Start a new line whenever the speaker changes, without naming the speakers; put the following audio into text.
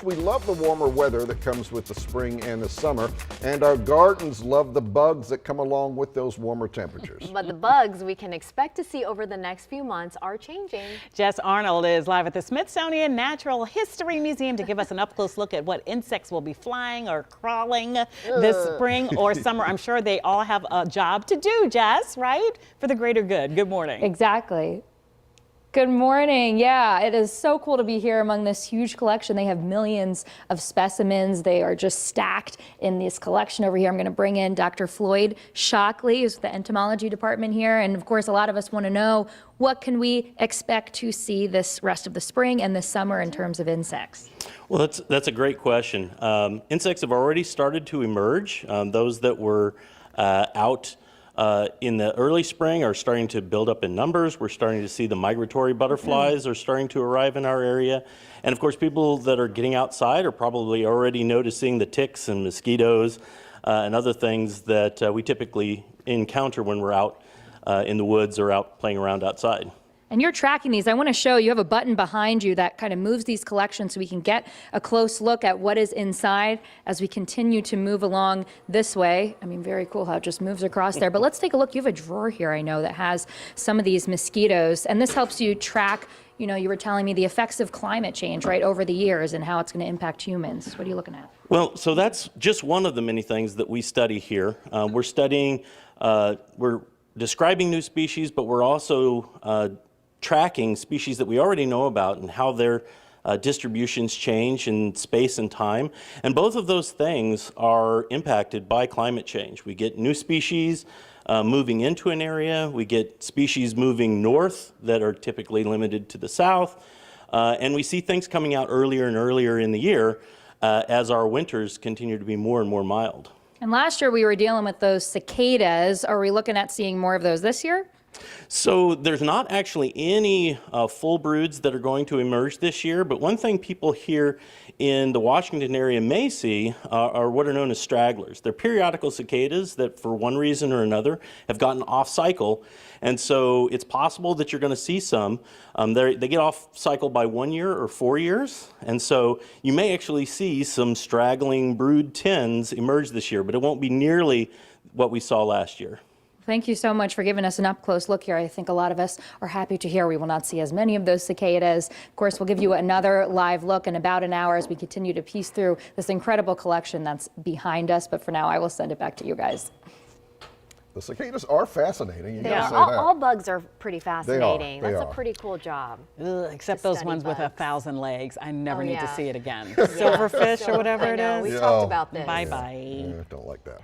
We love the warmer weather that comes with the spring and the summer, and our gardens love the bugs that come along with those warmer temperatures.
But the bugs we can expect to see over the next few months are changing.
Jess Arnold is live at the Smithsonian Natural History Museum to give us an up-close look at what insects will be flying or crawling this spring or summer. I'm sure they all have a job to do, Jess, right? For the greater good. Good morning.
Exactly. Good morning. Yeah, it is so cool to be here among this huge collection. They have millions of specimens. They are just stacked in this collection over here. I'm going to bring in Dr. Floyd Shockley, who's the entomology department here. And of course, a lot of us want to know, what can we expect to see this rest of the spring and this summer in terms of insects?
Well, that's a great question. Insects have already started to emerge. Those that were out in the early spring are starting to build up in numbers. We're starting to see the migratory butterflies are starting to arrive in our area. And of course, people that are getting outside are probably already noticing the ticks and mosquitoes and other things that we typically encounter when we're out in the woods or out playing around outside.
And you're tracking these. I want to show you have a button behind you that kind of moves these collections so we can get a close look at what is inside as we continue to move along this way. I mean, very cool how it just moves across there. But let's take a look. You have a drawer here, I know, that has some of these mosquitoes. And this helps you track, you know, you were telling me the effects of climate change, right, over the years and how it's going to impact humans. What are you looking at?
Well, so that's just one of the many things that we study here. We're studying, we're describing new species, but we're also tracking species that we already know about and how their distributions change in space and time. And both of those things are impacted by climate change. We get new species moving into an area. We get species moving north that are typically limited to the south. And we see things coming out earlier and earlier in the year as our winters continue to be more and more mild.
And last year we were dealing with those cicadas. Are we looking at seeing more of those this year?
So there's not actually any full broods that are going to emerge this year, but one thing people here in the Washington area may see are what are known as stragglers. They're periodical cicadas that for one reason or another have gotten off cycle, and so it's possible that you're going to see some. They get off cycle by 1 year or 4 years, and so you may actually see some straggling brood tens emerge this year, but it won't be nearly what we saw last year.
Thank you so much for giving us an up-close look here. I think a lot of us are happy to hear we will not see as many of those cicadas. Of course, we'll give you another live look in about an hour as we continue to piece through this incredible collection that's behind us. But for now, I will send it back to you guys.
The cicadas are fascinating. You
They
gotta
are.
say that.
All bugs are pretty fascinating.
They
That's
are.
a pretty cool job.
Ugh, except
to
those
study
ones with
bugs.
1,000 legs. I never need to
yeah.
see it again. Silverfish or whatever
I
it
know.
is.
We've
Yeah.
talked about this.
Bye-bye.
Yeah, don't like that.